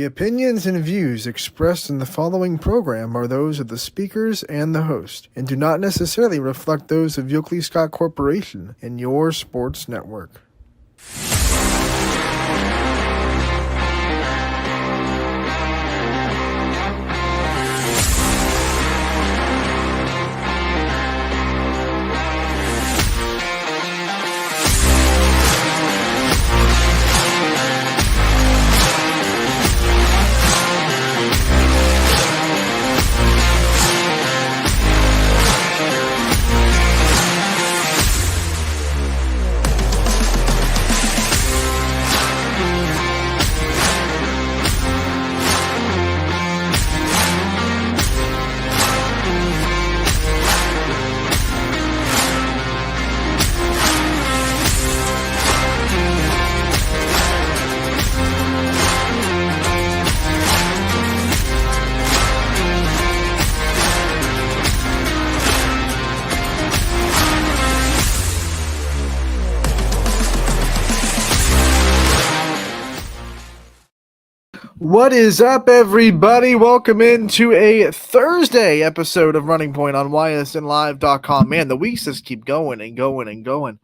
opinions and views expressed in the following program are those of the speakers and the host, and do not necessarily reflect those of Yoakley Scott Corporation and your sports network. What is up, everybody? Welcome into a Thursday episode of Running Point on YSNLive.com. Man, the weeks just keep going and going and going.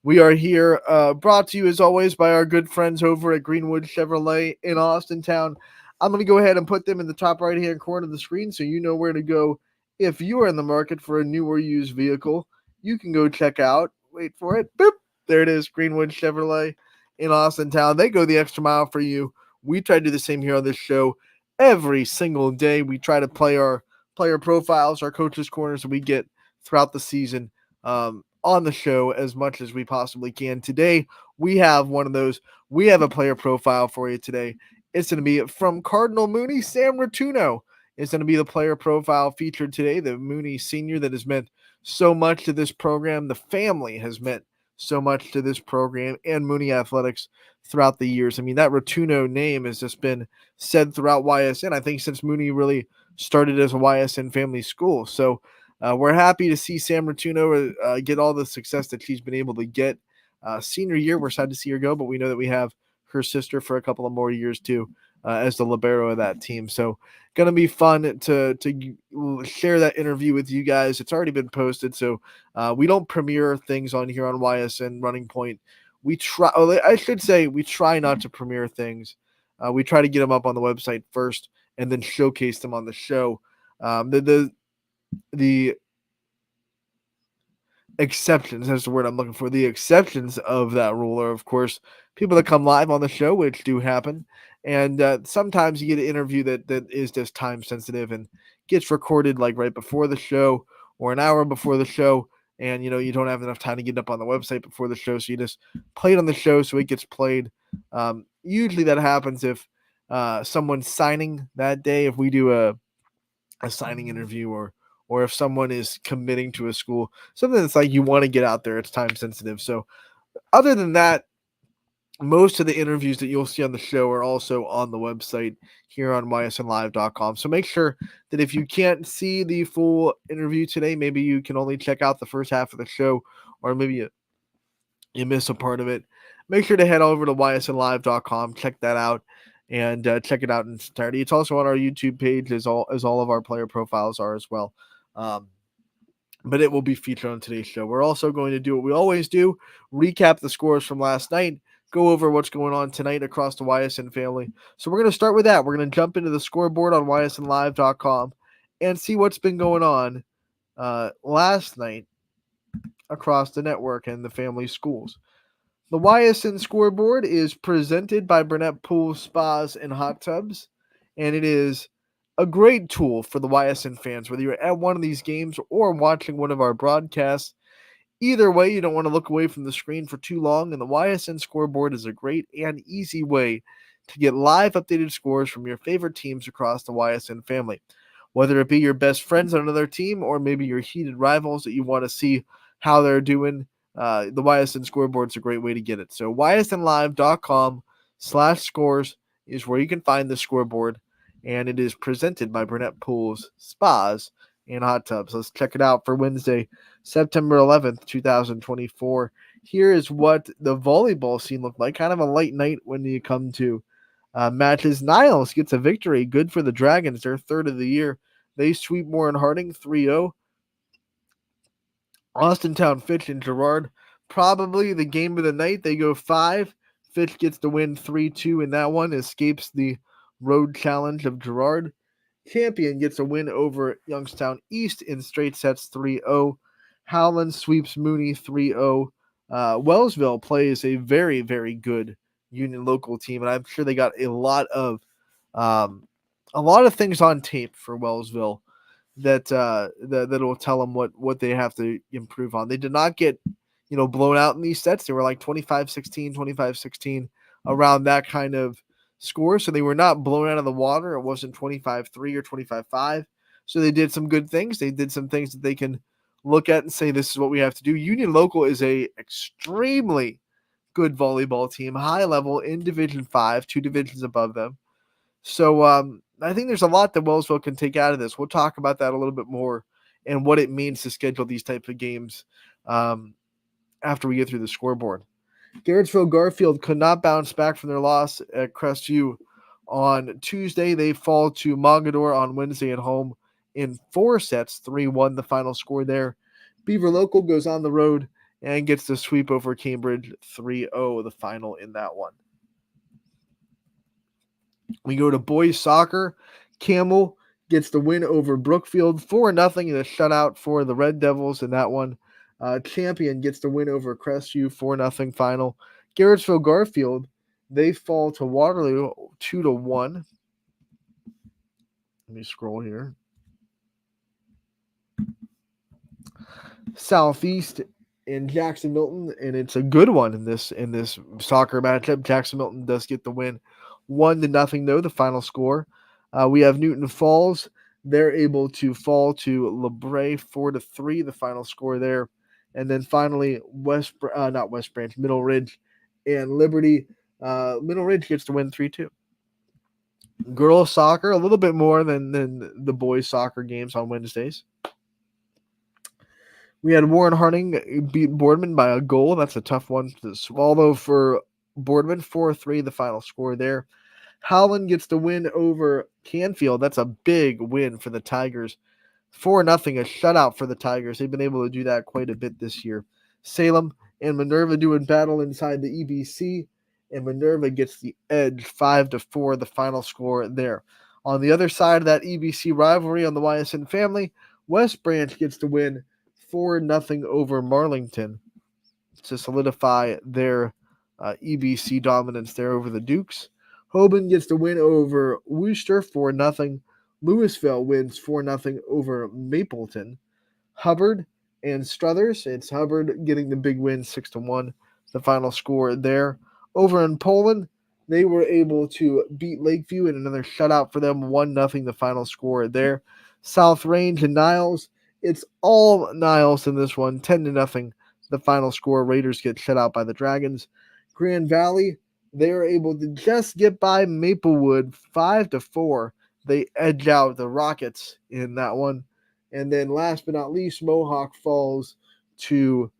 We are here, brought to you as always by our good friends over at Greenwood Chevrolet in Austintown. I'm going to go ahead and put them in the top right-hand corner of the screen so you know where to go if you are in the market for a new or used vehicle. You can go check out, wait for it, boop, there it is, Greenwood Chevrolet in Austintown. They go the extra mile for you. We try to do the same here on this show every single day. We try to play our player profiles, our coaches' corners that we get throughout the season on the show as much as we possibly can. Today, we have one of those. We have a player profile for you today. It's going to be from Cardinal Mooney. Sam Rotuno is going to be the player profile featured today, the Mooney senior that has meant so much to this program. The family has meant so much to this program and Mooney Athletics throughout the years. I mean, that Rotuno name has just been said throughout YSN, I think, since Mooney really started as a YSN family school. So we're happy to see Sam Rotuno get all the success that she's been able to get. Senior year, we're sad to see her go, but we know that we have her sister for a couple of more years too as the libero of that team. So going to be fun to share that interview with you guys. It's already been posted, so we don't premiere things on here on YSN Running Point. We try not to premiere things. We try to get them up on the website first and then showcase them on the show. The exceptions, that's the word I'm looking for. The exceptions of that rule are, of course, people that come live on the show, which do happen. And sometimes you get an interview that is just time sensitive and gets recorded like right before the show or an hour before the show. And, you don't have enough time to get it up on the website before the show. So you just play it on the show so it gets played. Usually that happens if someone's signing that day, if we do a signing interview or if someone is committing to a school, something that's like you want to get out there, it's time sensitive. So other than that, most of the interviews that you'll see on the show are also on the website here on ysnlive.com. So make sure that if you can't see the full interview today, maybe you can only check out the first half of the show, or maybe you miss a part of it. Make sure to head over to ysnlive.com, check that out, and check it out in its entirety. It's also on our YouTube page, as all of our player profiles are as well. But it will be featured on today's show. We're also going to do what we always do, recap the scores from last night, go over what's going on tonight across the YSN family. So we're going to start with that. We're going to jump into the scoreboard on ysnlive.com and see what's been going on last night across the network and the family schools. The YSN scoreboard is presented by Burnett Pool Spas and Hot Tubs, and it is a great tool for the YSN fans, whether you're at one of these games or watching one of our broadcasts. Either way, you don't want to look away from the screen for too long, and the YSN scoreboard is a great and easy way to get live updated scores from your favorite teams across the YSN family. Whether it be your best friends on another team or maybe your heated rivals that you want to see how they're doing, the YSN scoreboard is a great way to get it. So ysnlive.com/scores is where you can find the scoreboard, and it is presented by Burnett Pools, Spas, and Hot Tubs. Let's check it out for Wednesday, September 11th, 2024. Here is what the volleyball scene looked like. Kind of a light night when you come to matches. Niles gets a victory. Good for the Dragons. Their third of the year. They sweep Warren Harding 3-0. Austintown, Fitch, and Girard. Probably the game of the night. They go 5. Fitch gets the win 3-2 in that one. Escapes the road challenge of Girard. Champion gets a win over Youngstown East in straight sets 3-0. Howland sweeps Mooney 3-0. Wellsville plays a very, very good Union local team, and I'm sure they got um, a lot of things on tape for Wellsville that will tell them what they have to improve on. They did not get blown out in these sets. They were like 25-16, 25-16, around that kind of score. So they were not blown out of the water. It wasn't 25-3 or 25-5. So they did some good things. They did some things that they can look at and say, this is what we have to do. Union Local is a extremely good volleyball team, high level in Division 5, 2 divisions above them. So I think there's a lot that Wellsville can take out of this. We'll talk about that a little bit more and what it means to schedule these type of games after we get through the scoreboard. Garrettsville Garfield could not bounce back from their loss at Crestview on Tuesday. They fall to Mogador on Wednesday at home in 4 sets, 3-1 the final score there. Beaver Local goes on the road and gets the sweep over Cambridge 3-0, the final in that one. We go to boys soccer. Campbell gets the win over Brookfield 4-0 in a shutout for the Red Devils in that one. Champion gets the win over Crestview 4-0 final. Garrettsville Garfield, they fall to Waterloo 2-1. Let me scroll here. Southeast in Jackson Milton, and it's a good one in this soccer matchup. Jackson Milton does get the win 1-0 though, the final score. We have Newton Falls. They're able to fall to LeBray 4-3, the final score there. And then finally, Middle Ridge and Liberty. Middle Ridge gets to win 3-2. Girls soccer, a little bit more than the boys soccer games on Wednesdays. We had Warren Harding beat Boardman by a goal. That's a tough one to swallow for Boardman. 4-3, the final score there. Howland gets the win over Canfield. That's a big win for the Tigers. 4-0, a shutout for the Tigers. They've been able to do that quite a bit this year. Salem and Minerva doing battle inside the EBC, and Minerva gets the edge 5-4, the final score there. On the other side of that EBC rivalry on the Ysn family, West Branch gets the win 4-0 over Marlington to solidify their EBC dominance there over the Dukes. Hoban gets the win over Worcester 4-0. Louisville wins 4-0 over Mapleton. Hubbard and Struthers, it's Hubbard getting the big win 6-1, the final score there. Over in Poland, they were able to beat Lakeview in another shutout for them, 1-0, the final score there. South Range and Niles, it's all Niles in this one, 10-0, the final score. Raiders get shut out by the Dragons. Grand Valley, they are able to just get by Maplewood 5-4. They edge out the Rockets in that one. And then last but not least, Mohawk falls to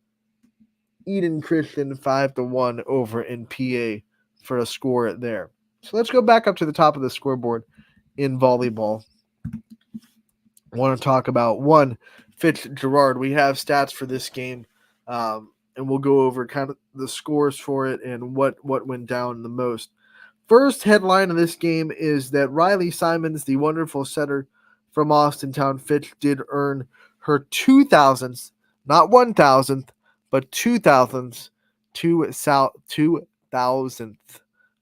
Eden Christian 5-1 over in PA for a score there. So let's go back up to the top of the scoreboard in volleyball. I want to talk about one, Fitzgerald. We have stats for this game, and we'll go over kind of the scores for it and what went down the most. First headline of this game is that Riley Simons, the wonderful setter from Austintown Fitch, did earn her 2,000th, not 1,000th, but 2,000th, 2,000th.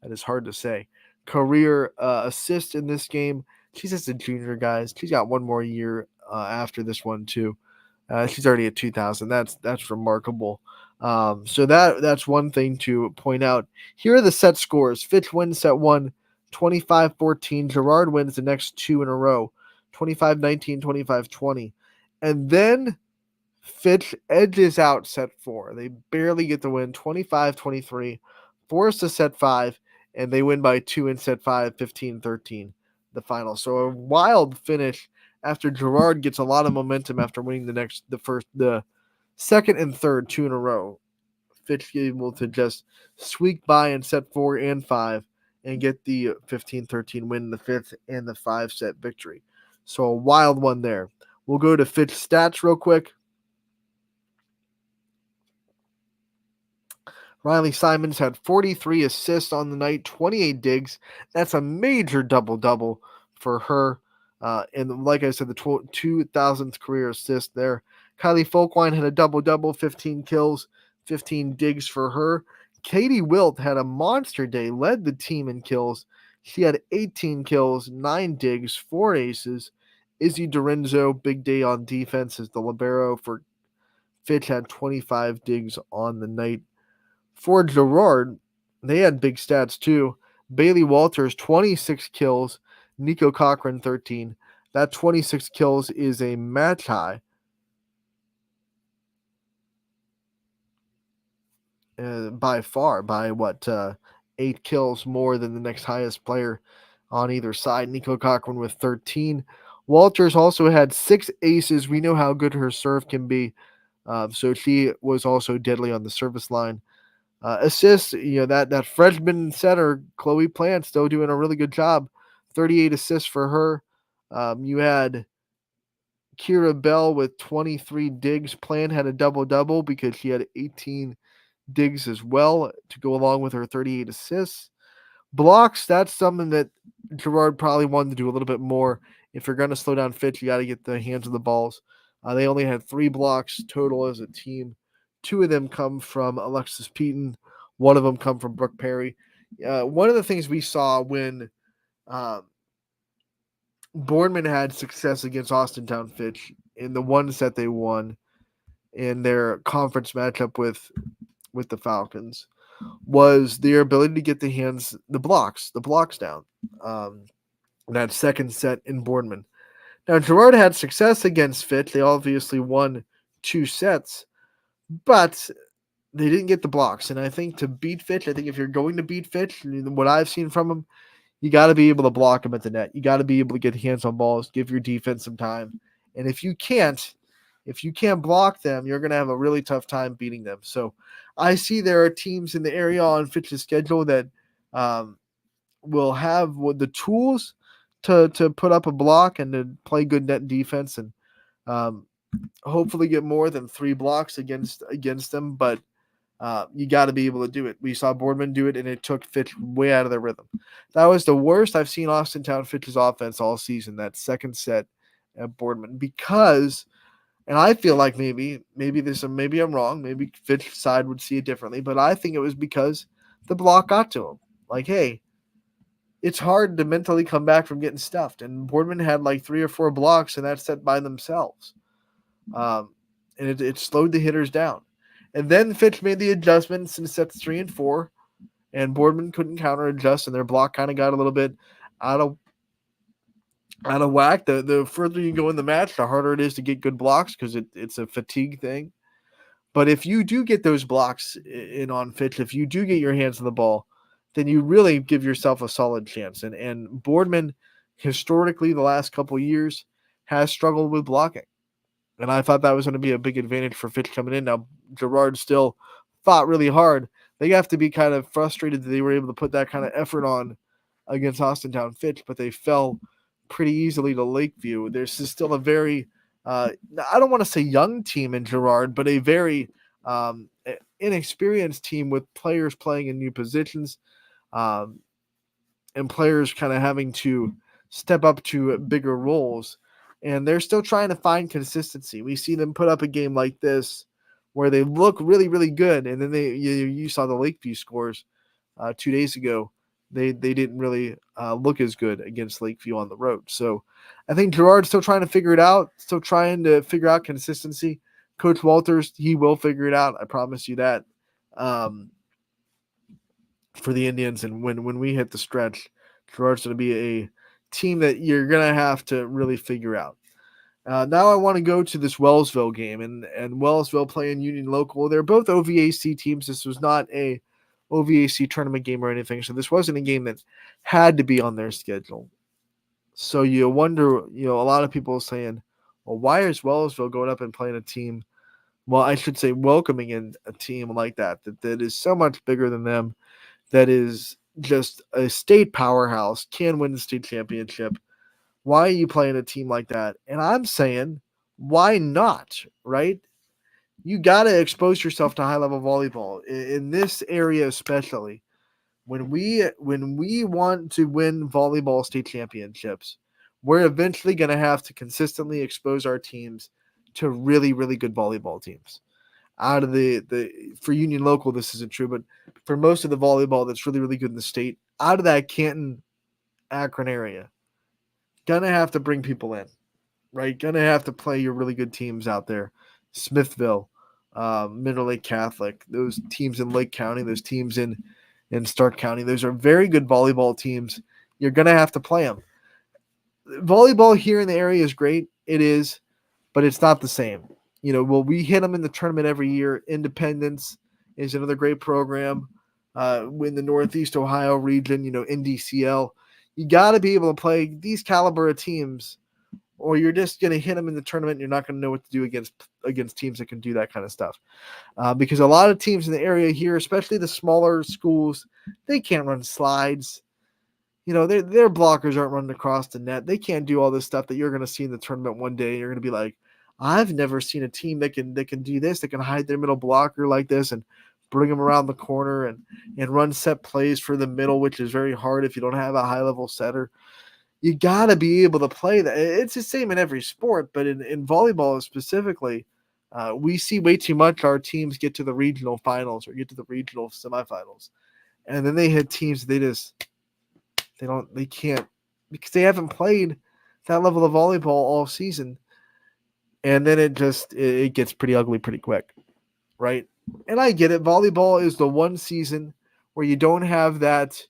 That is hard to say. Career assist in this game. She's just a junior, guys. She's got one more year after this one too. She's already at 2,000. That's remarkable. So that's one thing to point out. Here are the set scores. Fitch wins set 1, 25-14. Girard wins the next 2 in a row, 25-19, 25-20. And then Fitch edges out set 4. They barely get the win, 25-23. Forced to set 5, and they win by 2 in set 5, 15-13, the final. So a wild finish after Girard gets a lot of momentum after winning the second and third 2 in a row. Fitch able to just squeak by in set 4 and 5 and get the 15-13 win in the fifth and the 5-set victory. So a wild one there. We'll go to Fitch stats real quick. Riley Simons had 43 assists on the night, 28 digs. That's a major double-double for her. And like I said, the 2,000th career assist there. Kylie Folkwine had a double-double, 15 kills, 15 digs for her. Katie Wilt had a monster day, led the team in kills. She had 18 kills, 9 digs, 4 aces. Izzy Dorenzo, big day on defense as the libero for Fitch, had 25 digs on the night. For Gerard, they had big stats too. Bailey Walters, 26 kills. Nico Cochran, 13. That 26 kills is a match high. By far, by 8 kills more than the next highest player on either side. Nico Cochran with 13. Walters also had 6 aces. We know how good her serve can be. So she was also deadly on the service line. Assists, that freshman center, Chloe Plant, still doing a really good job. 38 assists for her. You had Kira Bell with 23 digs. Plant had a double-double because she had 18 digs as well to go along with her 38 assists. Blocks, that's something that Gerard probably wanted to do a little bit more. If you're going to slow down Fitch, you got to get the hands of the balls. They only had 3 blocks total as a team. 2 of them come from Alexis Peaton. 1 of them come from Brooke Perry. One of the things we saw when Boardman had success against Austintown Fitch in the one set they won in their conference matchup with the Falcons was their ability to get the blocks down. That second set in Boardman. Now, Gerard had success against Fitch. They obviously won 2 sets, but they didn't get the blocks. And I think to beat Fitch, I think if you're going to beat Fitch, what I've seen from him, you got to be able to block him at the net. You got to be able to get hands on balls, give your defense some time. And if you can't block them, you're going to have a really tough time beating them. So I see there are teams in the area on Fitch's schedule that will have the tools to put up a block and to play good net defense and hopefully get more than 3 blocks against them. But you got to be able to do it. We saw Boardman do it, and it took Fitch way out of their rhythm. That was the worst I've seen Austintown Fitch's offense all season, that second set at Boardman, because – and I feel like maybe I'm wrong. Maybe Fitch's side would see it differently, but I think it was because the block got to him. Like, hey, it's hard to mentally come back from getting stuffed. And Boardman had like 3 or 4 blocks in that set by themselves. And it slowed the hitters down. And then Fitch made the adjustments in sets 3 and 4, and Boardman couldn't counter adjust, and their block kind of got a little bit out of whack. The further you go in the match, the harder it is to get good blocks because it's a fatigue thing. But if you do get those blocks in on Fitch, if you do get your hands on the ball, then you really give yourself a solid chance. And Boardman, historically, the last couple of years, has struggled with blocking. And I thought that was going to be a big advantage for Fitch coming in. Now, Gerard still fought really hard. They have to be kind of frustrated that they were able to put that kind of effort on against Austintown Fitch, but they fell pretty easily to Lakeview. There's still a very, I don't want to say young team in Gerard, but a very inexperienced team with players playing in new positions and players kind of having to step up to bigger roles. And they're still trying to find consistency. We see them put up a game like this where they look really, really good. And then you saw the Lakeview scores 2 days ago. They didn't really look as good against Lakeview on the road. So I think Gerard's still trying to figure it out, still trying to figure out consistency. Coach Walters, he will figure it out. I promise you that. For the Indians, and when we hit the stretch, Gerard's going to be a team that you're going to have to really figure out. Now I want to go to this Wellsville game, and Wellsville playing Union Local. They're both OVAC teams. This was not a OVAC tournament game or anything, so this wasn't a game that had to be on their schedule. So you wonder, a lot of people are saying, well, why is Wellsville going up and playing a team? Well, I should say welcoming in a team like that is so much bigger than them, that is just a state powerhouse, can win the state championship. Why are you playing a team like that? And I'm saying, why not? Right? You got to expose yourself to high level volleyball in this area, especially when we want to win volleyball state championships. We're eventually going to have to consistently expose our teams to really, really good volleyball teams. Out of the for Union Local, this isn't true, but for most of the volleyball that's really, really good in the state, out of that Canton, Akron area, gonna have to bring people in, right? Gonna have to play your really good teams out there. Smithville, Middle Lake Catholic, those teams in Lake County, those teams in Stark County, those are very good volleyball teams. You're gonna have to play them. Volleyball here in the area is great. It is, but it's not the same. Well, we hit them in the tournament every year. Independence is another great program. In the Northeast Ohio region, NDCL. You got to be able to play these caliber of teams, or you're just going to hit them in the tournament and you're not going to know what to do against teams that can do that kind of stuff. Because a lot of teams in the area here, especially the smaller schools, they can't run slides. Their blockers aren't running across the net. They can't do all this stuff that you're going to see in the tournament one day. You're going to be like, I've never seen a team that can do this. That can hide their middle blocker like this and bring them around the corner and run set plays for the middle, which is very hard if you don't have a high level setter. You got to be able to play that. It's the same in every sport, but in volleyball specifically, we see way too much our teams get to the regional finals or get to the regional semifinals, and then they hit teams they can't, because they haven't played that level of volleyball all season, and then it gets pretty ugly pretty quick, right? And I get it. Volleyball is the one season where you don't have that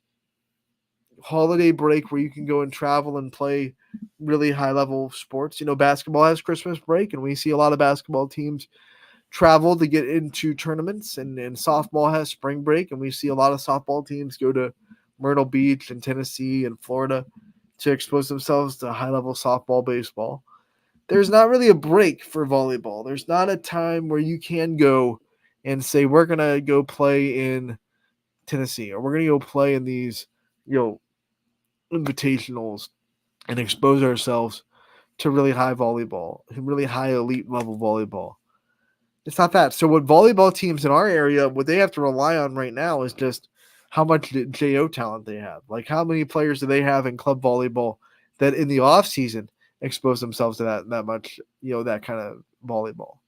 holiday break where you can go and travel and play really high level sports. Basketball has Christmas break, and we see a lot of basketball teams travel to get into tournaments, and softball has spring break, and we see a lot of softball teams go to Myrtle Beach and Tennessee and Florida to expose themselves to high level softball, baseball. There's not really a break for volleyball. There's not a time where you can go and say, we're going to go play in Tennessee, or we're going to go play in these, invitationals and expose ourselves to really high volleyball, really high elite level volleyball. It's not that. So what volleyball teams in our area, what they have to rely on right now is just how much JO talent they have. Like, how many players do they have in club volleyball that in the off season expose themselves to that much, that kind of volleyball.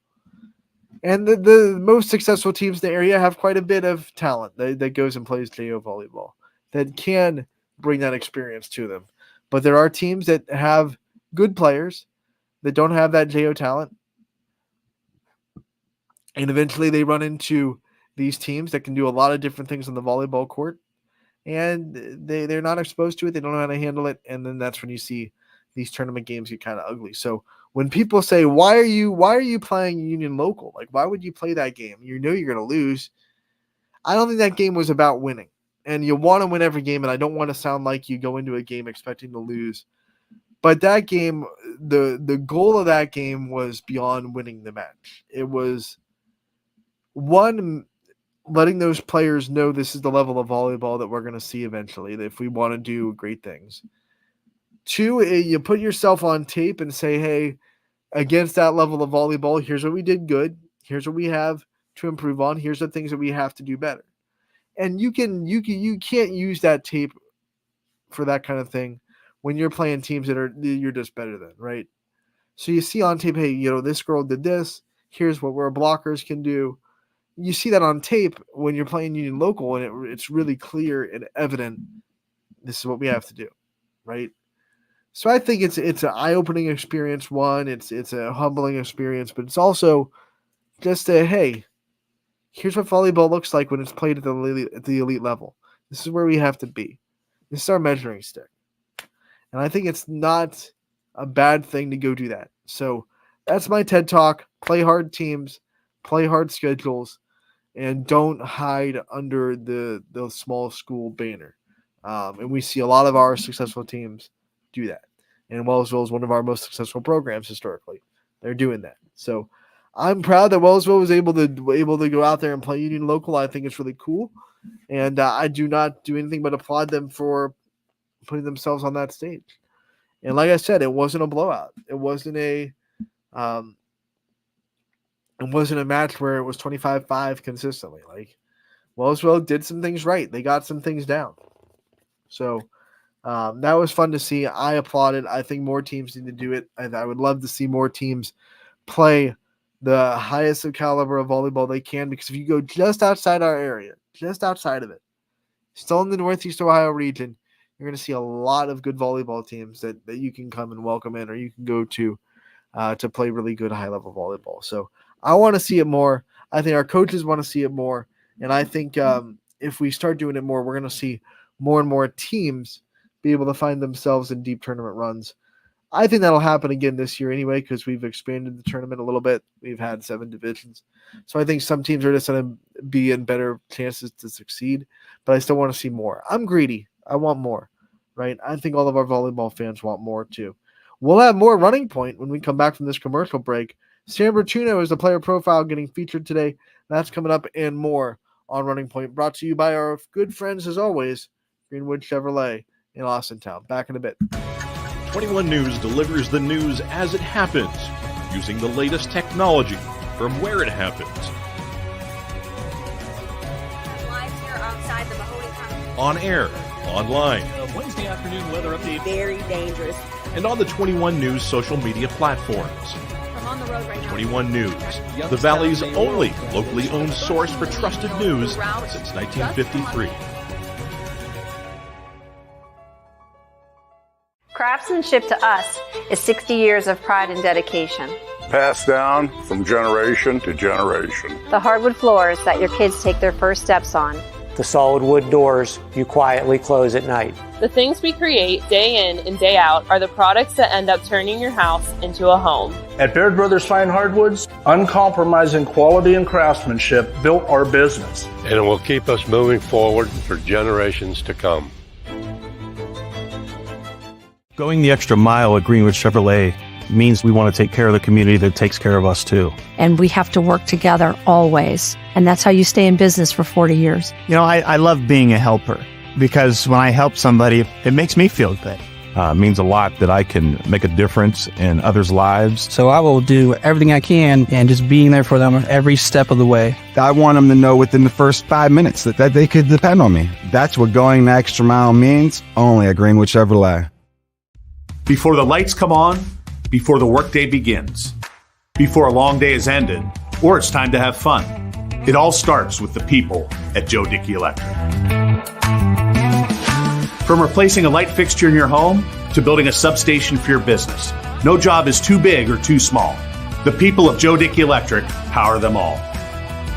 And the most successful teams in the area have quite a bit of talent that goes and plays JO volleyball that can bring that experience to them. But there are teams that have good players that don't have that JO talent, and eventually they run into these teams that can do a lot of different things on the volleyball court, and they're not exposed to it. They don't know how to handle it, and then that's when you see these tournament games get kind of ugly. So when people say, why are you playing Union Local? Like, why would you play that game? You know you're going to lose. I don't think that game was about winning, and you want to win every game, and I don't want to sound like you go into a game expecting to lose. But that game, the goal of that game was beyond winning the match. It was, one, letting those players know this is the level of volleyball that we're going to see eventually, if we want to do great things. Two, you put yourself on tape and say, hey, against that level of volleyball, here's what we did good. Here's what we have to improve on. Here's the things that we have to do better. And you can't use that tape for that kind of thing when you're playing teams you're just better than, right? So you see on tape, hey, this girl did this. Here's what our blockers can do. You see that on tape when you're playing Union Local, and it's really clear and evident. This is what we have to do, right? So I think it's an eye-opening experience. One, it's a humbling experience, but it's also just hey, here's what volleyball looks like when it's played at the elite level. This is where we have to be. This is our measuring stick, and I think it's not a bad thing to go do that. So that's my TED Talk. Play hard teams, play hard schedules, and don't hide under the small school banner. And we see a lot of our successful teams do that. And Wellsville is one of our most successful programs historically. They're doing that. So I'm proud that Wellsville was able to go out there and play Union local. I think it's really cool, and I do not do anything but applaud them for putting themselves on that stage. And like I said, it wasn't a blowout. It wasn't a match where it was 25-5 consistently. Like, Wellsville did some things right. They got some things down. So that was fun to see. I applauded. I think more teams need to do it. And I would love to see more teams play the highest of caliber of volleyball they can, because if you go just outside our area, just outside of it, still in the Northeast Ohio region, you're going to see a lot of good volleyball teams that you can come and welcome in, or you can go to play really good high-level volleyball. So I want to see it more. I think our coaches want to see it more. And I think if we start doing it more, we're going to see more and more teams be able to find themselves in deep tournament runs. I think that'll happen again this year anyway, because we've expanded the tournament a little bit. We've had 7 divisions. So I think some teams are just going to be in better chances to succeed, but I still want to see more. I'm greedy. I want more, right? I think all of our volleyball fans want more too. We'll have more Running Point when we come back from this commercial break. Sam Bertuno is the player profile getting featured today. That's coming up and more on Running Point, brought to you by our good friends, as always, Greenwood Chevrolet in Austintown. Back in a bit. 21 News delivers the news as it happens, using the latest technology from where it happens. Live here outside the Mahoney County. On air, online, Wednesday afternoon weather update. Very dangerous. and on the 21 News social media platforms. I'm on the road right now. 21 News, the Valley's only locally owned source for trusted news since 1953. Craftsmanship to us is 60 years of pride and dedication. Passed down from generation to generation. The hardwood floors that your kids take their first steps on. The solid wood doors you quietly close at night. The things we create day in and day out are the products that end up turning your house into a home. At Baird Brothers Fine Hardwoods, uncompromising quality and craftsmanship built our business. And it will keep us moving forward for generations to come. Going the extra mile at Greenwood Chevrolet means we want to take care of the community that takes care of us too. And we have to work together always. And that's how you stay in business for 40 years. You know, I love being a helper because when I help somebody, it makes me feel good. It means a lot that I can make a difference in others' lives. So I will do everything I can and just being there for them every step of the way. I want them to know within the first 5 minutes that they could depend on me. That's what going the extra mile means, only at Greenwood Chevrolet. Before the lights come on, before the workday begins, before a long day is ended, or it's time to have fun, it all starts with the people at Joe Dickey Electric. From replacing a light fixture in your home to building a substation for your business, no job is too big or too small. The people of Joe Dickey Electric power them all.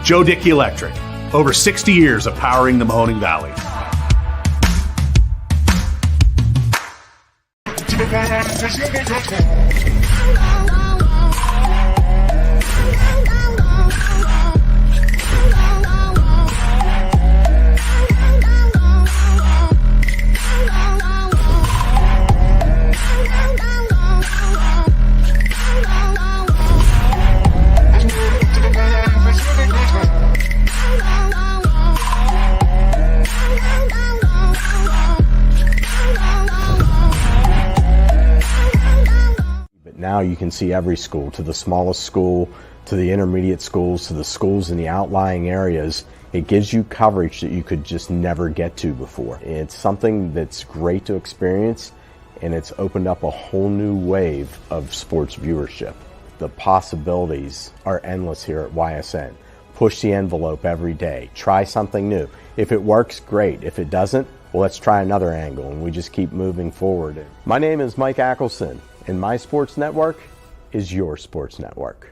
Joe Dickey Electric, over 60 years of powering the Mahoning Valley. Now you can see every school, to the smallest school, to the intermediate schools, to the schools in the outlying areas. It gives you coverage that you could just never get to before. It's something that's great to experience, and it's opened up a whole new wave of sports viewership. The possibilities are endless here at YSN. Push the envelope every day. Try something new. If it works, great. If it doesn't, well, let's try another angle, and we just keep moving forward. My name is Mike Ackelson, and my sports network is your sports network.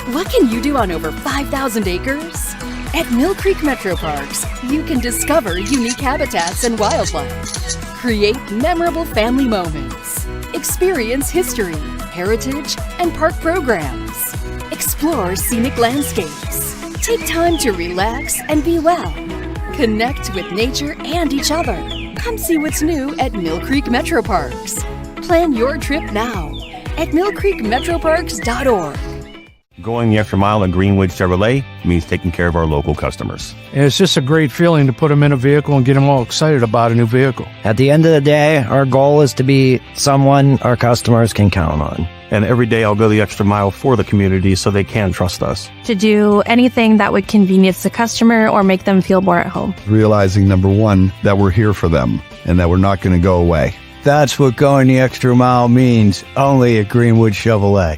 What can you do on over 5,000 acres? At Mill Creek Metro Parks, you can discover unique habitats and wildlife, create memorable family moments, experience history, heritage, and park programs, explore scenic landscapes, take time to relax and be well, connect with nature and each other. Come see what's new at Mill Creek Metro Parks. Plan your trip now at millcreekmetroparks.org. Going the extra mile at Greenwood Chevrolet means taking care of our local customers. And it's just a great feeling to put them in a vehicle and get them all excited about a new vehicle. At the end of the day, our goal is to be someone our customers can count on. And every day I'll go the extra mile for the community so they can trust us. To do anything that would convenience the customer or make them feel more at home. Realizing, number one, that we're here for them and that we're not going to go away. That's what going the extra mile means, only at Greenwood Chevrolet.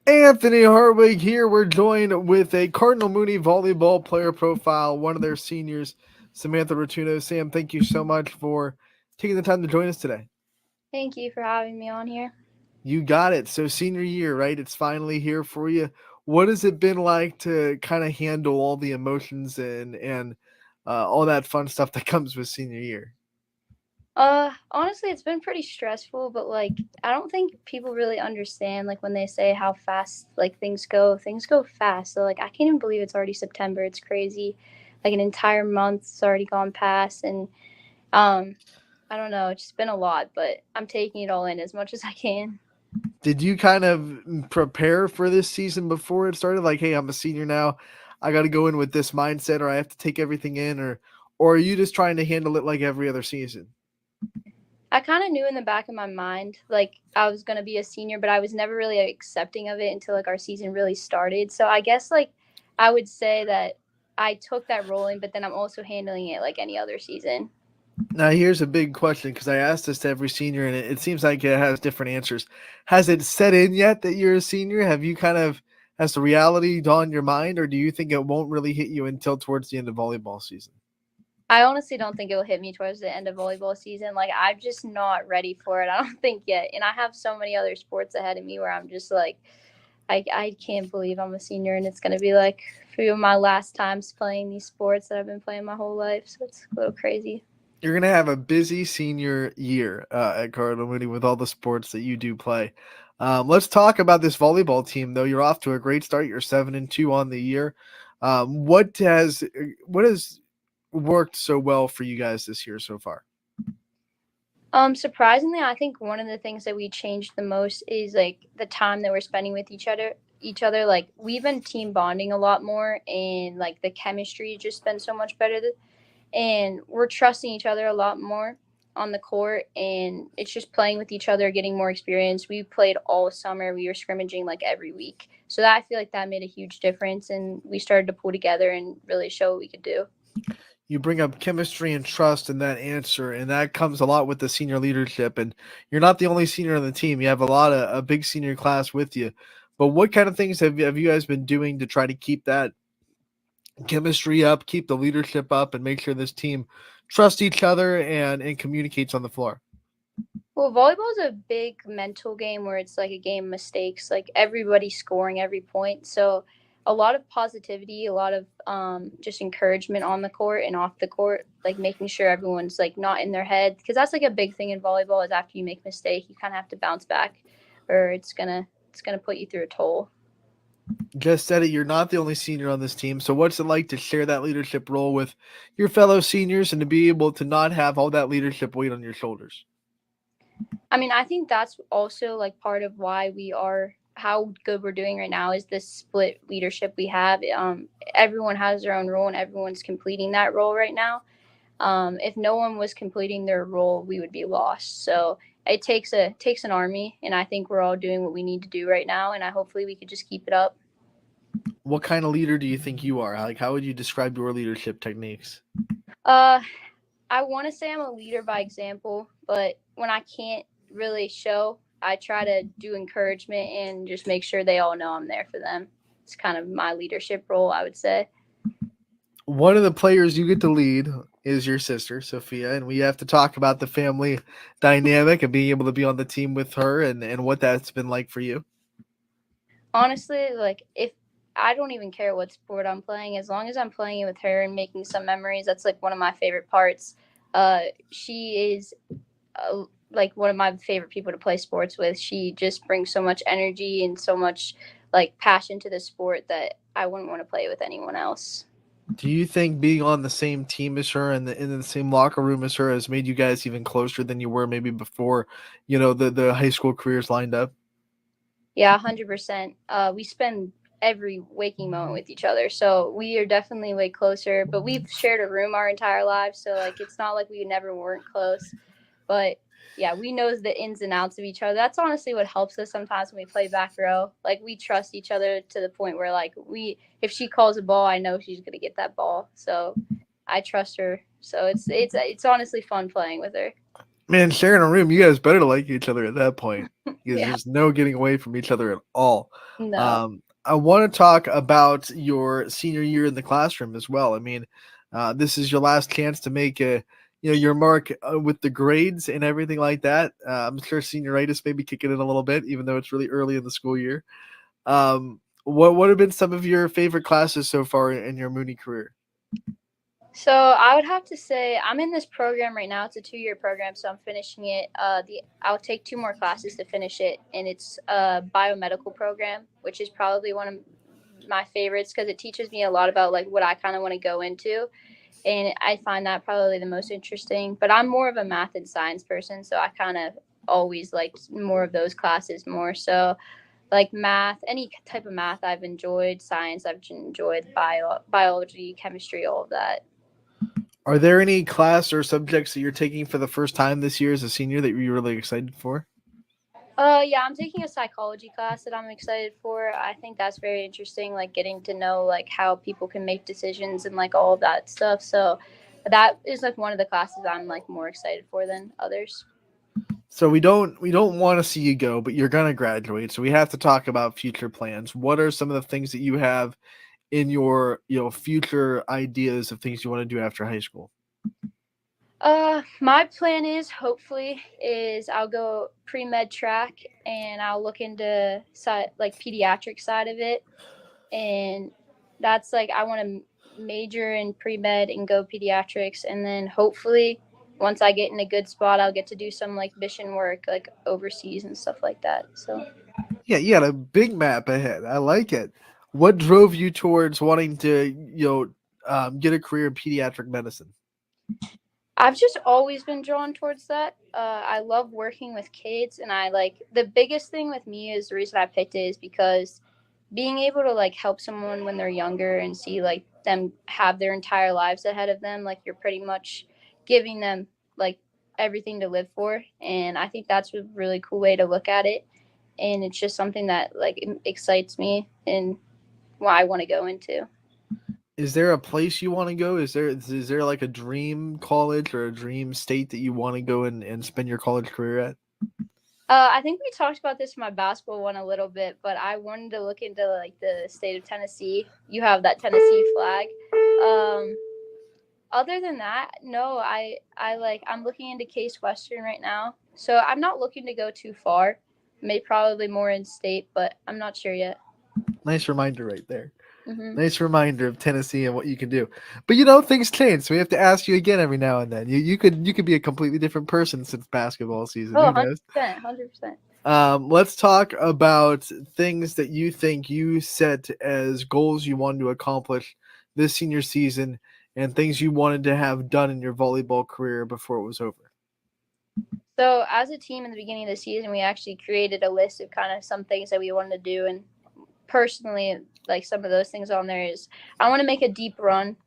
Anthony Hartwig here. We're joined with a Cardinal Mooney volleyball player profile, one of their seniors, Samantha Rotuno. Sam, thank you so much for taking the time to join us today. Thank you for having me on here. You got it. So senior year, right? It's finally here for you. What has it been like to kind of handle all the emotions and all that fun stuff that comes with senior year? Honestly, it's been pretty stressful, but like I don't think people really understand like when they say how fast like things go fast. So like I can't even believe it's already September. It's crazy. Like an entire month's already gone past, and I don't know, it's just been a lot, but I'm taking it all in as much as I can. Did you kind of prepare for this season before it started? Like, hey, I'm a senior now. I got to go in with this mindset, or I have to take everything in, or are you just trying to handle it like every other season? I kind of knew in the back of my mind, like I was going to be a senior, but I was never really accepting of it until like our season really started. So I guess like I would say that I took that role in, but then I'm also handling it like any other season. Now, here's a big question because I asked this to every senior, and it seems like it has different answers. Has it set in yet that you're a senior? Have you has the reality dawned your mind, or do you think it won't really hit you until towards the end of volleyball season? I honestly don't think it will hit me towards the end of volleyball season. Like, I'm just not ready for it. I don't think yet. And I have so many other sports ahead of me where I'm just like, I can't believe I'm a senior, and it's going to be like a few of my last times playing these sports that I've been playing my whole life. So it's a little crazy. You're going to have a busy senior year at Cardinal Mooney with all the sports that you do play. Let's talk about this volleyball team, though. You're off to a great start. You're 7-2 on the year. What has worked so well for you guys this year so far? Surprisingly, I think one of the things that we changed the most is like the time that we're spending with each other. Like we've been team bonding a lot more, and like the chemistry has just been so much better. And we're trusting each other a lot more on the court, and it's just playing with each other, getting more experience. We played all summer. We were scrimmaging like every week. So I feel like that made a huge difference, and we started to pull together and really show what we could do. You bring up chemistry and trust in that answer, and that comes a lot with the senior leadership. And you're not the only senior on the team. You have a big senior class with you. But what kind of things have you guys been doing to try to keep that chemistry up, keep the leadership up, and make sure this team trusts each other and communicates on the floor? Well, volleyball is a big mental game where it's like a game of mistakes, like everybody's scoring every point. So a lot of positivity, a lot of just encouragement on the court and off the court, like making sure everyone's like not in their head, because that's like a big thing in volleyball is after you make a mistake, you kind of have to bounce back, or it's gonna put you through a toll. Just said it, you're not the only senior on this team. So what's it like to share that leadership role with your fellow seniors and to be able to not have all that leadership weight on your shoulders? I mean, I think that's also like part of why we are how good we're doing right now is this split leadership we have. Everyone has their own role, and everyone's completing that role right now. If no one was completing their role, we would be lost. So it takes an army, and I think we're all doing what we need to do right now, and hopefully we could just keep it up. What kind of leader do you think you are? Like, how would you describe your leadership techniques? I want to say I'm a leader by example, but when I can't really show, I try to do encouragement and just make sure they all know I'm there for them. It's kind of my leadership role, I would say. One of the players you get to lead is your sister, Sophia, and we have to talk about the family dynamic and being able to be on the team with her and what that's been like for you. Honestly, like if I don't even care what sport I'm playing, as long as I'm playing it with her and making some memories, that's like one of my favorite parts. She is like one of my favorite people to play sports with. She just brings so much energy and so much like passion to the sport that I wouldn't want to play with anyone else. Do you think being on the same team as her and in the same locker room as her has made you guys even closer than you were maybe before, the high school careers lined up? Yeah, 100%. We spend every waking moment with each other, so we are definitely way closer. But we've shared a room our entire lives, so like it's not like we never weren't close. But yeah, we know the ins and outs of each other. That's honestly what helps us sometimes when we play back row. Like we trust each other to the point where like if she calls a ball, I know she's gonna get that ball. So I trust her. So it's honestly fun playing with her. Man, sharing a room, you guys better like each other at that point because Yeah. there's no getting away from each other at all. No. I want to talk about your senior year in the classroom as well. I mean, this is your last chance to make your mark with the grades and everything like that. I'm sure senioritis may be kicking in a little bit, even though it's really early in the school year. What have been some of your favorite classes so far in your Mooney career? So I would have to say I'm in this program right now. It's a 2-year program, so I'm finishing it. I'll take 2 more classes to finish it, and it's a biomedical program, which is probably one of my favorites because it teaches me a lot about like what I kind of want to go into, and I find that probably the most interesting. But I'm more of a math and science person, so I kind of always liked more of those classes more. So like math, any type of math I've enjoyed, science I've enjoyed, biology, chemistry, all of that. Are there any class or subjects that you're taking for the first time this year as a senior that you're really excited for? Yeah, I'm taking a psychology class that I'm excited for. I think that's very interesting, like getting to know like how people can make decisions and like all of that stuff. So that is like one of the classes I'm like more excited for than others. So we don't want to see you go, but you're gonna graduate. So we have to talk about future plans. What are some of the things that you have in your future ideas of things you want to do after high school? My plan is hopefully is I'll go pre-med track and I'll look into like pediatric side of it, and that's like I want to major in pre-med and go pediatrics, and then hopefully once I get in a good spot I'll get to do some like mission work like overseas and stuff like that. So Yeah, you got a big map ahead. I like it. What drove you towards wanting to get a career in pediatric medicine? I've just always been drawn towards that. I love working with kids, and I like the biggest thing with me is the reason I picked it is because being able to like help someone when they're younger and see like them have their entire lives ahead of them, like you're pretty much giving them like everything to live for, and I think that's a really cool way to look at it, and it's just something that like excites me and why I want to go into. Is there a place you want to go? Is there like a dream college or a dream state that you want to go and spend your college career at? I think we talked about this in my basketball one a little bit, but I wanted to look into like the state of Tennessee. You have that Tennessee flag. Um, Other than that, no, I'm looking into Case Western right now. So I'm not looking to go too far. May probably more in state, but I'm not sure yet. Nice reminder right there. Hmm. Nice reminder of Tennessee and what you can do. But things change, so we have to ask you again every now and then. You could be a completely different person since basketball season. Oh, Who knows? 100%, 100%. Let's talk about things that you think you set as goals you wanted to accomplish this senior season and things you wanted to have done in your volleyball career before it was over. So as a team in the beginning of the season, we actually created a list of kind of some things that we wanted to do, and personally, like some of those things on there is I want to make a deep run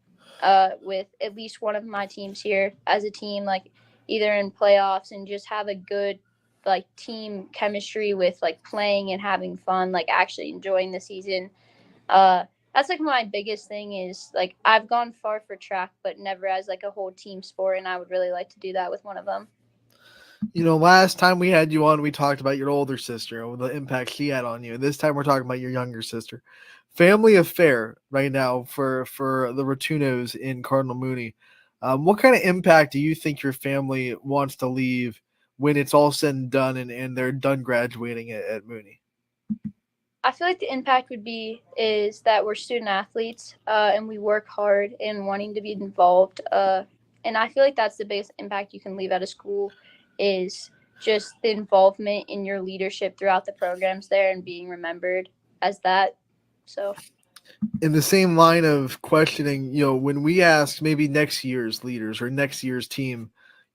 with at least one of my teams here as a team, like either in playoffs and just have a good like team chemistry with like playing and having fun, like actually enjoying the season. Uh, that's like my biggest thing is like I've gone far for track, but never as like a whole team sport, and I would really like to do that with one of them. Last time we had you on, we talked about your older sister and the impact she had on you. This time we're talking about your younger sister. Family affair right now for the Rotunos in Cardinal Mooney. What kind of impact do you think your family wants to leave when it's all said and done and they're done graduating at Mooney? I feel like the impact would be is that we're student athletes and we work hard in wanting to be involved. And I feel like that's the biggest impact you can leave out of school is just the involvement in your leadership throughout the programs there and being remembered as that. So In the same line of questioning, when we ask maybe next year's leaders or next year's team,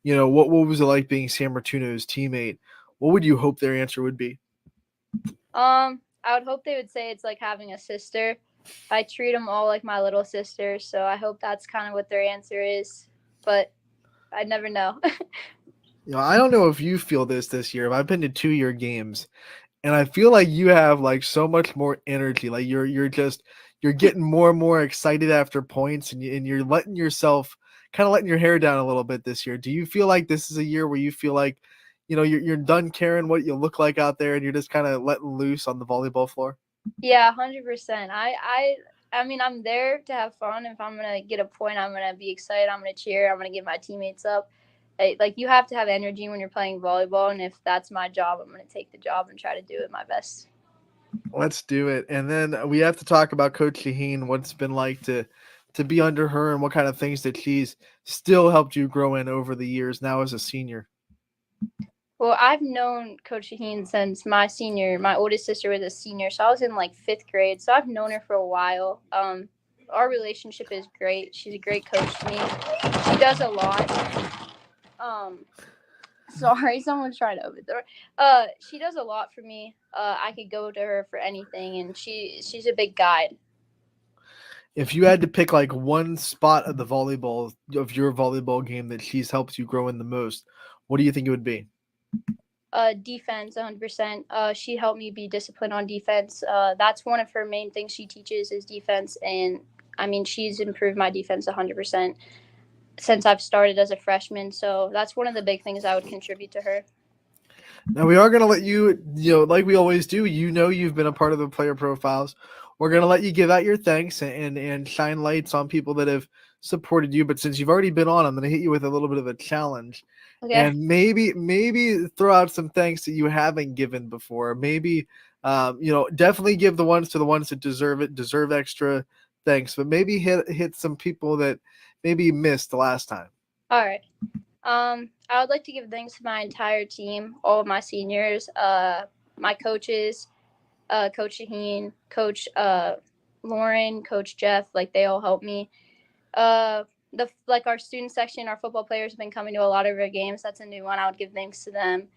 what was it like being San Martino's teammate? What would you hope their answer would be? I would hope they would say it's like having a sister. I treat them all like my little sister, so I hope that's kind of what their answer is. But I never know. I don't know if you feel this year. I've been to 2-year games, and I feel like you have like so much more energy. Like you're getting more and more excited after points, and you're letting yourself kind of letting your hair down a little bit this year. Do you feel like this is a year where you feel like, you're done caring what you look like out there, and you're just kind of letting loose on the volleyball floor? Yeah, 100%. I mean, I'm there to have fun. If I'm gonna get a point, I'm gonna be excited. I'm gonna cheer. I'm gonna get my teammates up. Like you have to have energy when you're playing volleyball, and if that's my job, I'm gonna take the job and try to do it my best. Let's do it. And then we have to talk about Coach Shaheen, what it's been like to be under her and what kind of things that she's still helped you grow in over the years now as a senior. Well, I've known Coach Shaheen since my oldest sister was a senior, so I was in like 5th grade. So I've known her for a while. Our relationship is great. She's a great coach to me. She does a lot. Sorry, someone's trying to open the door. She does a lot for me. I could go to her for anything, and she's a big guide. If you had to pick like one spot of your volleyball game that she's helped you grow in the most, what do you think it would be? Defense, 100%. She helped me be disciplined on defense. That's one of her main things she teaches is defense, and I mean she's improved my defense 100% since I've started as a freshman. So that's one of the big things I would contribute to her. Now we are going to let you, like we always do, you've been a part of the player profiles. We're going to let you give out your thanks and shine lights on people that have supported you. But since you've already been on, I'm going to hit you with a little bit of a challenge. Okay. And maybe throw out some thanks that you haven't given before. Maybe, definitely give the ones that deserve extra thanks. But maybe hit some people that maybe you missed the last time. All right. I would like to give thanks to my entire team, all of my seniors, my coaches, Coach Shaheen, Coach Lauren, Coach Jeff. Like they all helped me. Our student section, our football players have been coming to a lot of our games. That's a new one. I would give thanks to them.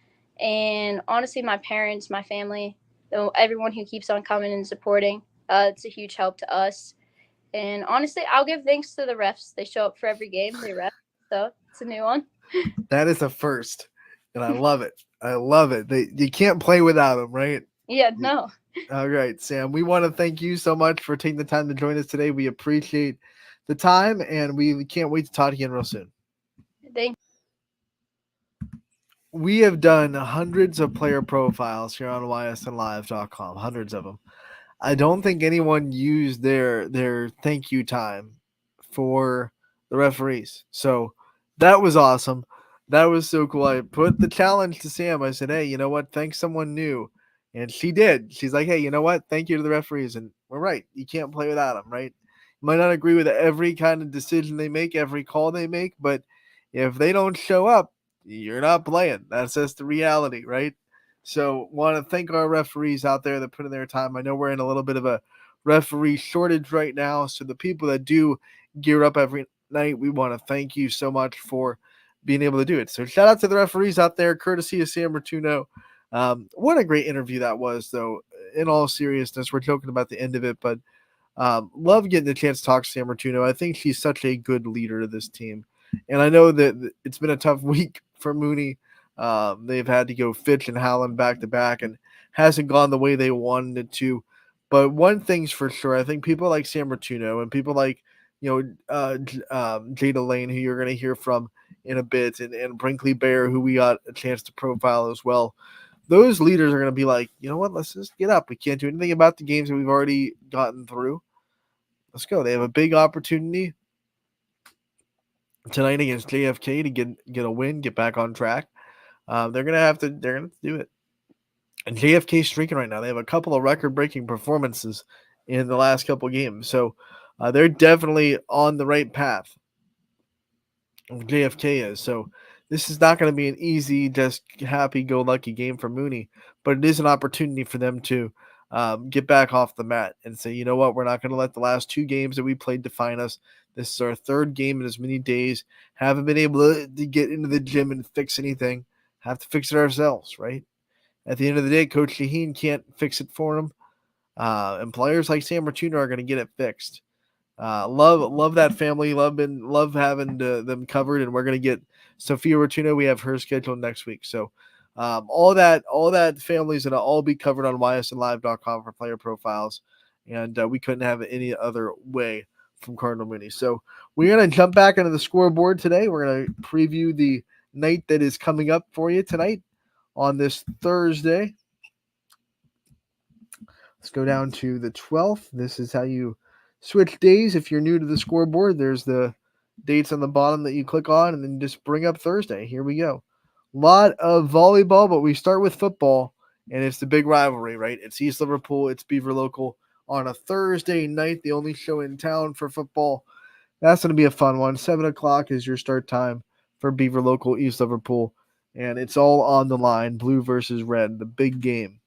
And honestly, my parents, my family, everyone who keeps on coming and supporting. It's a huge help to us. And honestly, I'll give thanks to the refs. They show up for every game. They ref. So it's a new one. That is a first, and I love it. I love it. You can't play without them, right? Yeah, no. All right, Sam. We want to thank you so much for taking the time to join us today. We appreciate the time, and we can't wait to talk to you again real soon. Thank you. We have done hundreds of player profiles here on ysnlive.com, hundreds of them. I don't think anyone used their thank you time for the referees. So that was awesome. That was so cool. I put the challenge to Sam. I said, hey, you know what? Thank someone new. And she did. She's like, hey, you know what? Thank you to the referees. And we're right. You can't play without them, right? You might not agree with every kind of decision they make, every call they make, but if they don't show up, you're not playing. That's just the reality, right? So want to thank our referees out there that put in their time. I know we're in a little bit of a referee shortage right now. So the people that do gear up every night, we want to thank you so much for being able to do it. So shout out to the referees out there, courtesy of San Martino. What a great interview that was, though. In all seriousness, we're joking about the end of it, but love getting the chance to talk to San Martino. I think she's such a good leader to this team. And I know that it's been a tough week for Mooney. They've had to go Fitch and Howland back to back and hasn't gone the way they wanted it to. But one thing's for sure, I think people like San Martino and people like, Jada Lane, who you're going to hear from in a bit, and Brinkley Bear, who we got a chance to profile as well. Those leaders are going to be like, you know what, let's just get up. We can't do anything about the games that we've already gotten through. Let's go. They have a big opportunity tonight against JFK to get a win, get back on track. They're going to do it. And JFK's streaking right now. They have a couple of record-breaking performances in the last couple of games. So they're definitely on the right path. JFK is. So this is not going to be an easy, just happy-go-lucky game for Mooney, but it is an opportunity for them to get back off the mat and say, you know what, we're not going to let the last 2 games that we played define us. This is our 3rd game in as many days. Haven't been able to get into the gym and fix anything. Have to fix it ourselves, right? At the end of the day, Coach Shaheen can't fix it for him. And players like Sam Martino are going to get it fixed. Love that family. Love having them covered, and we're going to get Sophia Rotuno. We have her scheduled next week. So all that families going to all be covered on ysnlive.com for player profiles, and we couldn't have it any other way from Cardinal Mooney. So we're going to jump back into the scoreboard today. We're going to preview the night that is coming up for you tonight on this Thursday. Let's go down to the 12th. This is how you switch days. If you're new to the scoreboard, there's the dates on the bottom that you click on, and then just bring up Thursday. Here we go. A lot of volleyball, but we start with football, and it's the big rivalry, right? It's East Liverpool, it's Beaver Local on a Thursday night, the only show in town for football. That's going to be a fun one. 7 o'clock is your start time for Beaver Local, East Liverpool, and it's all on the line, blue versus red, the big game.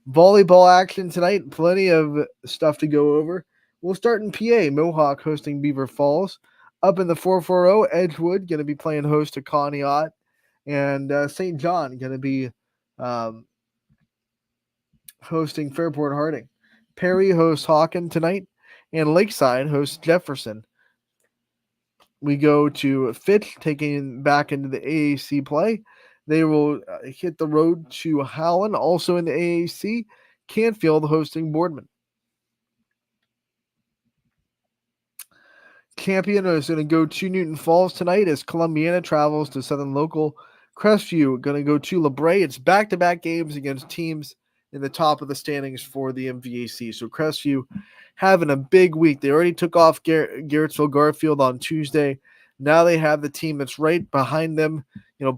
Volleyball action tonight, plenty of stuff to go over. We'll start in PA, Mohawk hosting Beaver Falls. Up in the 440, Edgewood going to be playing host to Conneaut. And St. John going to be hosting Fairport Harding. Perry hosts Hawken tonight, and Lakeside hosts Jefferson. We go to Fitch, taking back into the AAC play. They will hit the road to Howland, also in the AAC. Canfield hosting Boardman. Champion is going to go to Newton Falls tonight as Columbiana travels to Southern Local. Crestview going to go to LeBray. It's back-to-back games against teams in the top of the standings for the MVAC. So Crestview having a big week. They already took off Garrettsville Garfield on Tuesday. Now they have the team that's right behind them,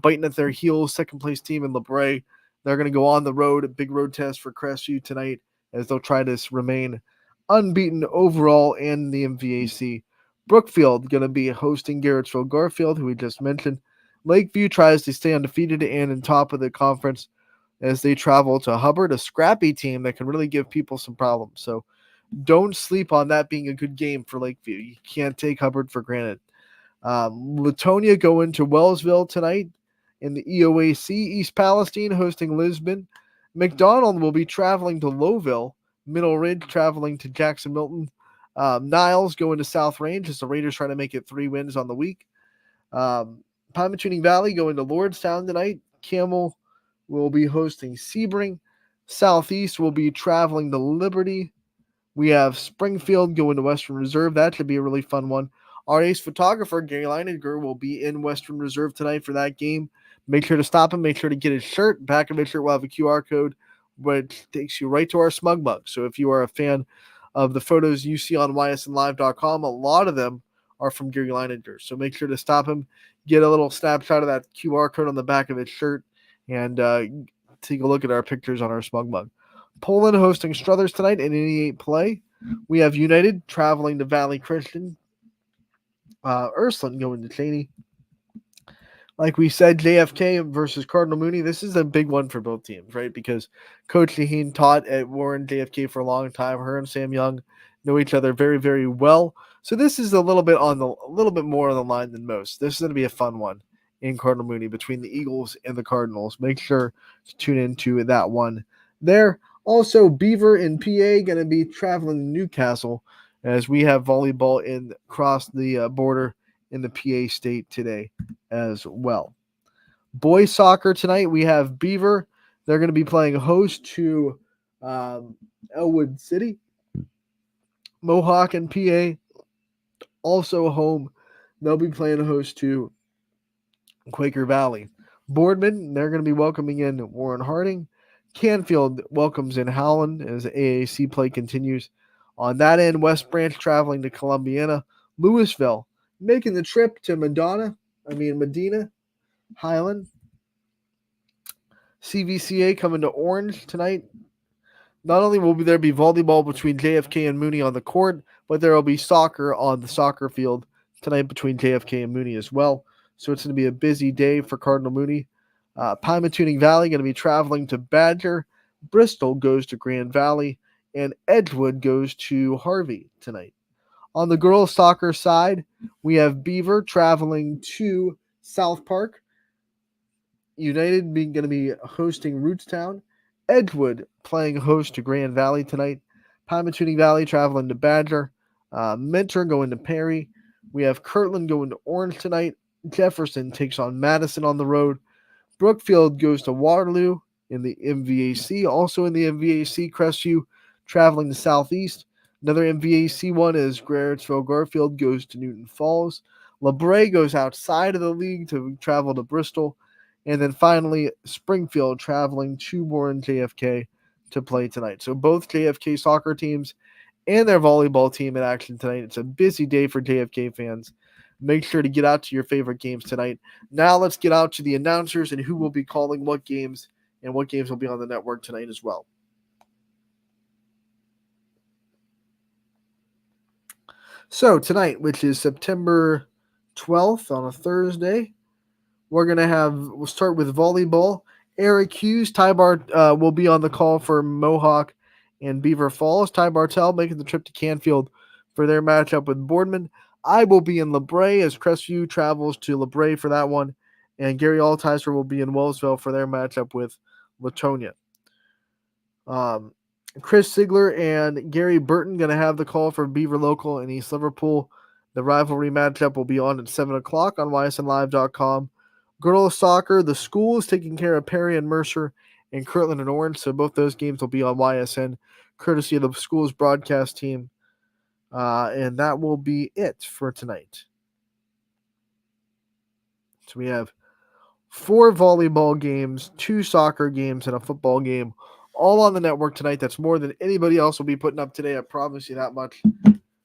biting at their heels, second-place team in LeBray. They're going to go on the road, a big road test for Crestview tonight as they'll try to remain unbeaten overall in the MVAC. Brookfield going to be hosting Garrettsville Garfield, who we just mentioned. Lakeview tries to stay undefeated and in top of the conference as they travel to Hubbard, a scrappy team that can really give people some problems. So don't sleep on that being a good game for Lakeview. You can't take Hubbard for granted. Latonia going to Wellsville tonight in the EOAC. East Palestine hosting Lisbon. McDonald will be traveling to Lowville. Middle Ridge traveling to Jackson Milton. Niles going to South Range as the Raiders try to make it 3 wins on the week. Pymatuning Valley going to Lordstown tonight. Camel will be hosting Sebring. Southeast will be traveling to Liberty. We have Springfield going to Western Reserve. That should be a really fun one. Our ace photographer, Gary Leininger, will be in Western Reserve tonight for that game. Make sure to stop him. Make sure to get his shirt. Back of his shirt will have a QR code, which takes you right to our smug mug. So if you are a fan of the photos you see on ysnlive.com, a lot of them are from Gary Leininger. So make sure to stop him, get a little snapshot of that QR code on the back of his shirt, and take a look at our pictures on our smug mug. Poland hosting Struthers tonight in 88 play. We have United traveling to Valley Christian. Ursuline going to Cheney. Like we said, JFK versus Cardinal Mooney. This is a big one for both teams, right? Because Coach Shaheen taught at Warren JFK for a long time. Her and Sam Young know each other very, very well. So this is a little bit more on the line than most. This is going to be a fun one in Cardinal Mooney between the Eagles and the Cardinals. Make sure to tune into that one there. Also, Beaver and PA going to be traveling to Newcastle as we have volleyball across the border in the PA state today as well. Boys soccer tonight, we have Beaver. They're going to be playing host to Elwood City. Mohawk and PA also home. They'll be playing host to Quaker Valley. Boardman, they're going to be welcoming in Warren Harding. Canfield welcomes in Howland as AAC play continues. On that end, West Branch traveling to Columbiana. Louisville making the trip to Medina, Highland. CVCA coming to Orange tonight. Not only will there be volleyball between JFK and Mooney on the court, but there will be soccer on the soccer field tonight between JFK and Mooney as well. So it's going to be a busy day for Cardinal Mooney. Pymatuning Valley going to be traveling to Badger. Bristol goes to Grand Valley. and Edgewood goes to Harvey tonight. On the girls soccer side, we have Beaver traveling to South Park. United going to be hosting Rootstown. Edgewood playing host to Grand Valley tonight. Pymatuning Valley traveling to Badger. Mentor going to Perry. We have Kirtland going to Orange tonight. Jefferson takes on Madison on the road. Brookfield goes to Waterloo in the MVAC. Also in the MVAC, Crestview traveling to Southeast. Another MVAC one is Greertsville Garfield goes to Newton Falls. LeBray goes outside of the league to travel to Bristol. And then finally, Springfield traveling to Warren JFK to play tonight. So both JFK soccer teams and their volleyball team in action tonight. It's a busy day for JFK fans. Make sure to get out to your favorite games tonight. Now let's get out to the announcers and who will be calling what games and what games will be on the network tonight as well. So tonight, which is September 12th on a Thursday, we'll start with volleyball. Eric Hughes, Ty will be on the call for Mohawk and Beaver Falls. Ty Bartell making the trip to Canfield for their matchup with Boardman. I will be in LeBray as Crestview travels to LeBray for that one. And Gary Altizer will be in Wellsville for their matchup with Latonia. Chris Sigler and Gary Burton going to have the call for Beaver Local in East Liverpool. The rivalry matchup will be on at 7 o'clock on ysnlive.com. Girls soccer, the school is taking care of Perry and Mercer and Kirtland and Orange, so both those games will be on YSN, courtesy of the school's broadcast team. And that will be it for tonight. So we have 4 volleyball games, 2 soccer games, and a football game all on the network tonight. That's more than anybody else will be putting up today. I promise you that much.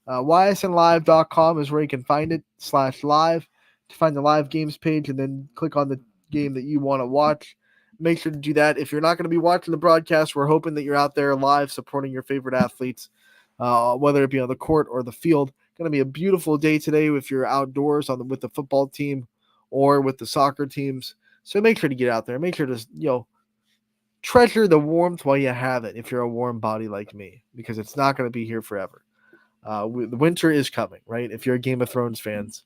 ysnlive.com is where you can find it, /live, to find the live games page, and then click on the game that you want to watch. Make sure to do that. If you're not going to be watching the broadcast, we're hoping that you're out there live supporting your favorite athletes, whether it be on the court or the field. Going to be a beautiful day today if you're outdoors with the football team or with the soccer teams. So make sure to get out there. Make sure to treasure the warmth while you have it if you're a warm body like me, because it's not going to be here forever. The winter is coming, right? If you're a Game of Thrones fans,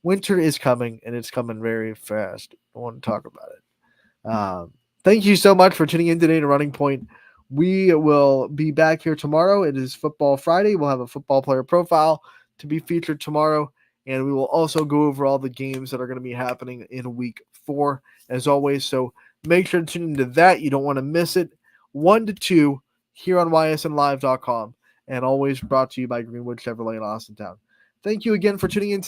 winter is coming, and it's coming very fast. I want to talk about it. Thank you so much for tuning in today to Running Point. We will be back here tomorrow. It is Football Friday. We'll have a football player profile to be featured tomorrow, and we will also go over all the games that are going to be happening in Week 4, as always. So make sure to tune into that. You don't want to miss it. 1 to 2 here on ysnlive.com, and always brought to you by Greenwood Chevrolet in Austintown. Thank you again for tuning in today.